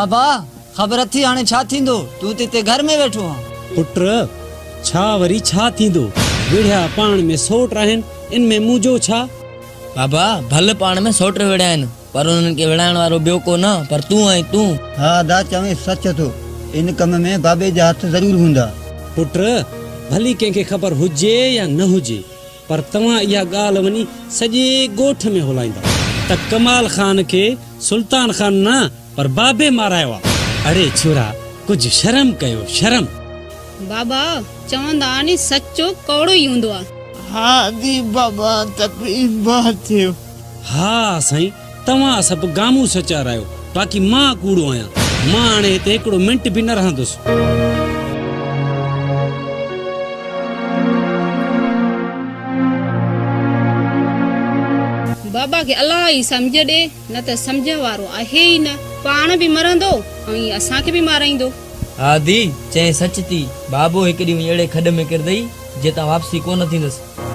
बाबा खबर थी हाने छा थींदो तू ते घर में बैठो आ पुत्र छा वरी छा थींदो विढ़िया पाण में सोट रहन इनमें मुंजो छा बाबा भल पाण में सोट विढ़िया आहिनि पर उन्हनि खे विढ़ाइण वारो ॿियो को न पर तूं आई तूं। हाँ दा चवे सच तो इन कम में बाबे जा हथ जरूर हुंदा। पुत्र भली कंहिंखे ख़बर हुजे या न हुजे पर तव्हां इहा ॻाल्हि वञी सॼे ॻोठ में हुलाईंदा त कमाल खान खे सुल्तान खान न पर बाबे मारायो आहे। अरे छोरा कुछ शर्म कयो शर्म। बाबा चवंदा नी सच्चो कौड़ो ही हूंदो आहे। हाँ दी बाबा तकलीफ़ बहुत थियो। हाँ साईं तव्हां सभु गामू सचा रहियो बाक़ी मां कूड़ो आहियां। मां हाणे हिते हिकिड़ो मिंट बि न रहंदुसि। बाबा के अल्लाह ही समझ दे न त समझ वारो आहे ही न पाण भी मरंदो ऐं असां के भी माराईंदो। हा दी चए सच थी बाबो हिकु ॾींहुं अहिड़े खॾ में किरदई जे तां वापसी कोन थींदसि।